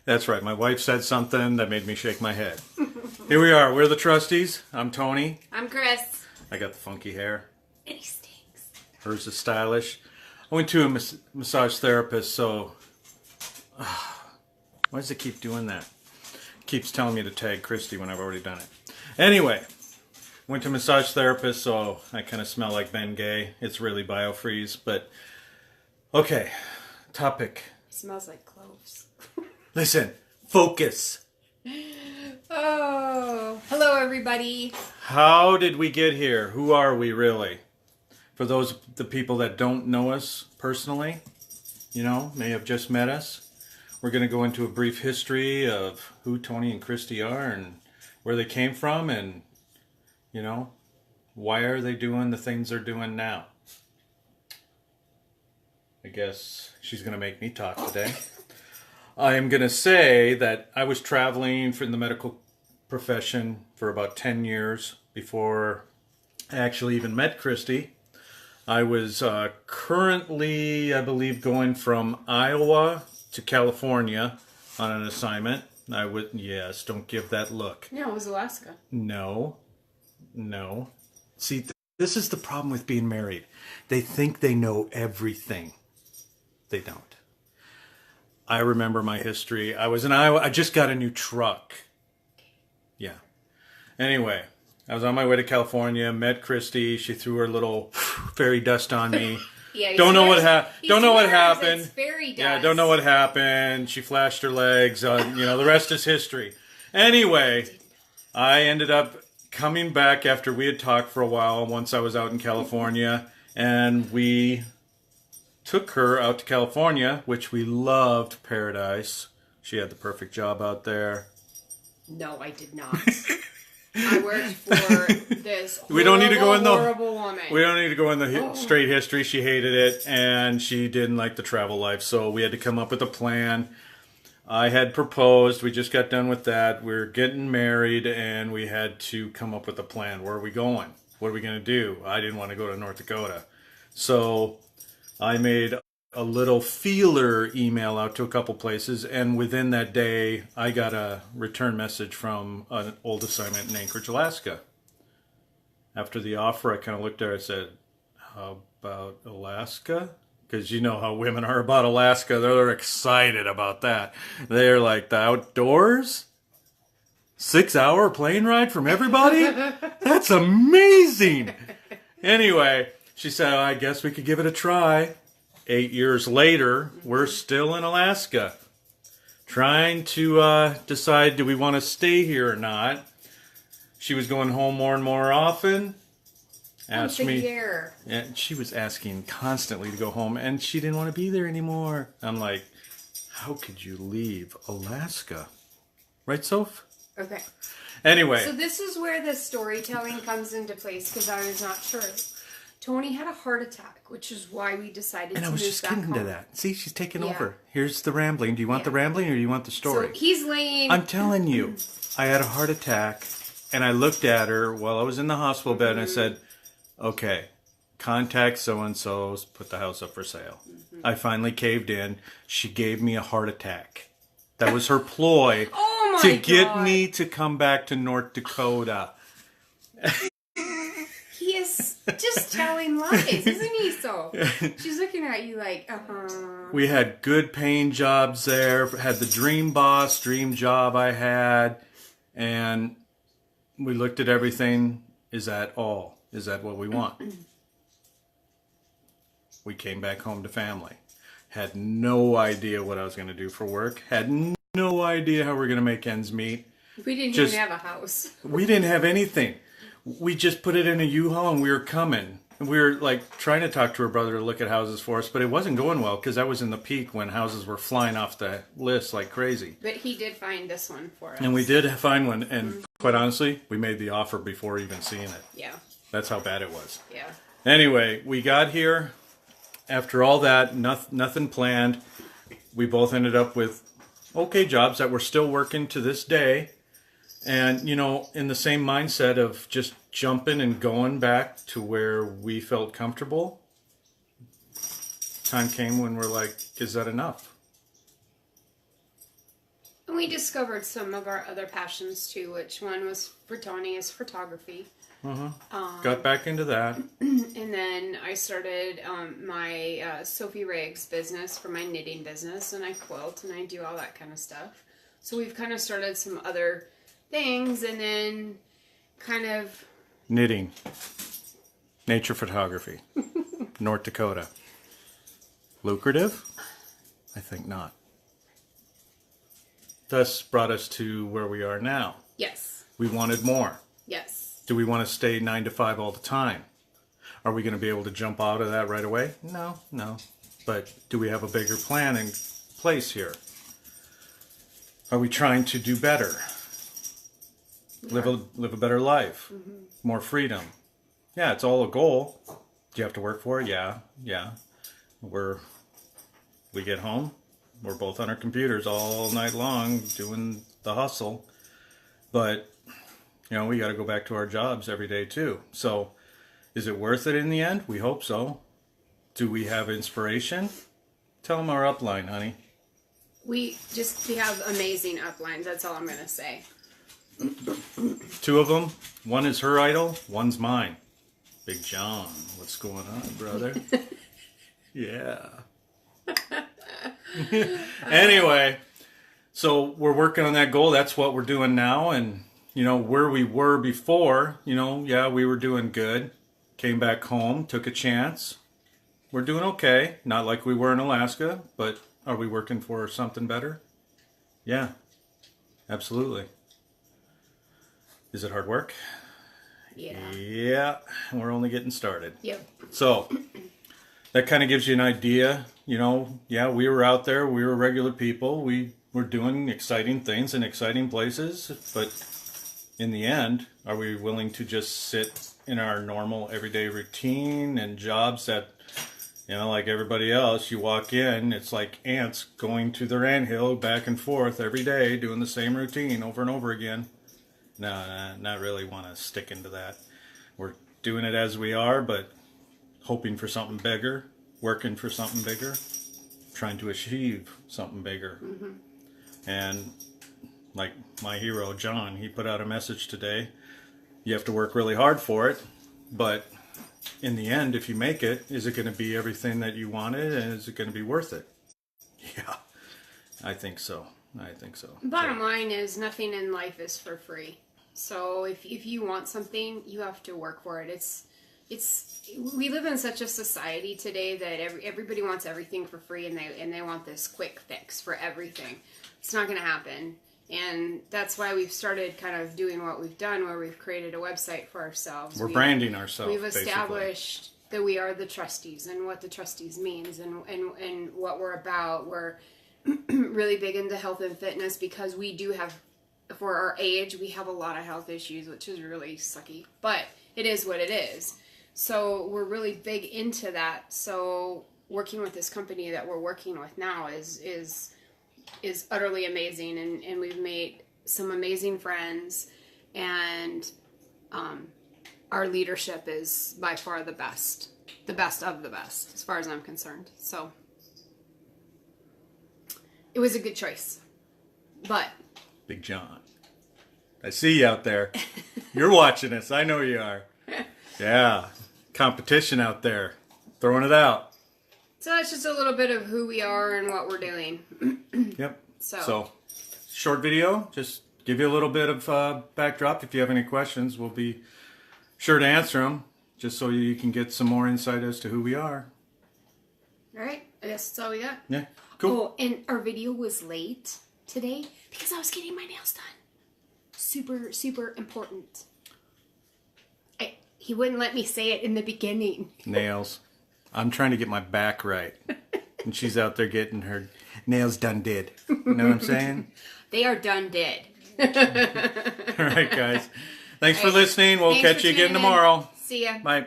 That's right. My wife said something that made me shake my head. Here we are. We're the trustees. I'm Tony. I'm Chris. I got the funky hair. And he stinks. Hers is stylish. I went to a massage therapist, so... why does it keep doing that? It keeps telling me to tag Christy when I've already done it. Anyway, went to a massage therapist, so I kind of smell like Ben Gay. It's really biofreeze, but... Okay, topic. It smells like cloves. Listen, focus. Oh, hello everybody. How did we get here? Who are we really? For the people that don't know us personally, may have just met us. We're going to go into a brief history of who Tony and Christy are and where they came from and, why are they doing the things they're doing now. I guess she's going to make me talk today. I am going to say that I was traveling for the medical profession for about 10 years before I actually even met Christy. I was currently, I believe, going from Iowa to California on an assignment. Yes, don't give that look. No, it was Alaska. No. See, this is the problem with being married. They think they know everything. They don't. I remember my history. I was in Iowa. I just got a new truck. Yeah. Anyway, I was on my way to California, met Christy. She threw her little fairy dust on me. Yeah, don't know what happened. It's fairy dust. Yeah, don't know what happened. She flashed her legs. The rest is history. Anyway, I ended up coming back after we had talked for a while once I was out in California, and we took her out to California, which we loved paradise. She had the perfect job out there. No, I did not. I worked for this horrible, we don't need to go in horrible woman. We don't need to go in the straight history. She hated it, and she didn't like the travel life, so we had to come up with a plan. I had proposed. We just got done with that. We were getting married, and we had to come up with a plan. Where are we going? What are we going to do? I didn't want to go to North Dakota. So I made a little feeler email out to a couple places, and within that day, I got a return message from an old assignment in Anchorage, Alaska. After the offer, I kind of looked at her and said, how about Alaska? Because you know how women are about Alaska. They're excited about that. They're like, the outdoors? 6-hour plane ride from everybody? That's amazing! Anyway, she said, I guess we could give it a try. 8 years later, we're still in Alaska, trying to decide, do we want to stay here or not? She was going home more and more often. Asked me. Year. And she was asking constantly to go home, and she didn't want to be there anymore. I'm like, how could you leave Alaska? Right, Soph? Okay. Anyway. So this is where the storytelling comes into place, because I was not sure. Tony had a heart attack, which is why we decided to move back home. And I was just getting to that. See, she's taking over. Here's the rambling. Do you want the rambling or do you want the story? So he's laying... I'm telling you, I had a heart attack, and I looked at her while I was in the hospital bed, and I said, okay, contact so-and-so's, put the house up for sale. I finally caved in. She gave me a heart attack. That was her ploy to get me to come back to North Dakota. He is just telling lies, isn't he? So she's looking at you like, We had good paying jobs there. Had the dream boss, dream job I had. And we looked at everything. Is that all? Is that what we want? We came back home to family. Had no idea what I was going to do for work. Had no idea how we were going to make ends meet. We didn't even have a house. We didn't have anything. We just put it in a U-Haul and we were coming. We were like trying to talk to her brother to look at houses for us, but it wasn't going well because that was in the peak when houses were flying off the list like crazy. But he did find this one for us. And we did find one, and quite honestly, we made the offer before even seeing it. Yeah. That's how bad it was. Yeah. Anyway, we got here. After all that, nothing planned. We both ended up with okay jobs that we're still working to this day. And, in the same mindset of just jumping and going back to where we felt comfortable, time came when we're like, is that enough? we discovered some of our other passions too, which one was for Tony is photography. Got back into that. And then I started my Sophie Riggs business for my knitting business, and I quilt and I do all that kind of stuff. So we've kind of started some other things, and then kind of Knitting. Nature photography. North Dakota. Lucrative? I think not. Thus brought us to where we are now. yes, We wanted more. yes. Do we want to stay 9 to 5 all the time? Are we going to be able to jump out of that right away? No. But do we have a bigger plan in place here? Are we trying to do better? Live a better life? More freedom? Yeah, it's all a goal. Do you have to work for it? Yeah. We get home. We're both on our computers all night long doing the hustle. But we got to go back to our jobs every day too. So, is it worth it in the end? We hope so. Do we have inspiration? Tell them our upline, honey. We have amazing uplines. That's all I'm going to say. 2 of them. One is her idol. One's mine. Big John. What's going on, brother? Yeah. Anyway, so we're working on that goal. That's what we're doing now. And where we were before, we were doing good. Came back home, took a chance. We're doing okay. Not like we were in Alaska, but are we working for something better? Yeah, absolutely. Is it hard work? Yeah. Yeah, we're only getting started. Yep. So, that kind of gives you an idea. We were out there. We were regular people. We were doing exciting things in exciting places, but in the end, are we willing to just sit in our normal everyday routine and jobs that, like everybody else, you walk in, it's like ants going to their anthill back and forth every day, doing the same routine over and over again? No, not really want to stick into that. We're doing it as we are, but hoping for something bigger, working for something bigger, trying to achieve something bigger. And like my hero, John, he put out a message today. You have to work really hard for it, but in the end, if you make it, is it going to be everything that you wanted, and is it going to be worth it? Yeah, I think so. Bottom line is nothing in life is for free. So if you want something, you have to work for it. We live in such a society today that everybody wants everything for free, and they want this quick fix for everything. It's not going to happen. And that's why we've started kind of doing what we've done, where we've created a website for ourselves. We're branding ourselves. We've established that we are the Trustees and what the Trustees means and what we're about. We're really big into health and fitness because we do have, for our age, we have a lot of health issues, which is really sucky. But it is what it is. So we're really big into that. So working with this company that we're working with now is utterly amazing, and we've made some amazing friends, and our leadership is by far the best of the best as far as I'm concerned. So it was a good choice. But Big John, I see you out there. You're watching us. I know you are. Yeah, competition out there, throwing it out. So that's just a little bit of who we are and what we're doing. Yep. So, short video, just give you a little bit of backdrop. If you have any questions, we'll be sure to answer them, just so you can get some more insight as to who we are. All right. I guess that's all we got. Yeah. Cool. Oh, and our video was late today because I was getting my nails done. Super, super important. He wouldn't let me say it in the beginning. Nails. I'm trying to get my back right. And she's out there getting her nails done did. You know what I'm saying? They are done dead. All right, guys. Thanks for listening. We'll catch you again tomorrow. See ya. Bye.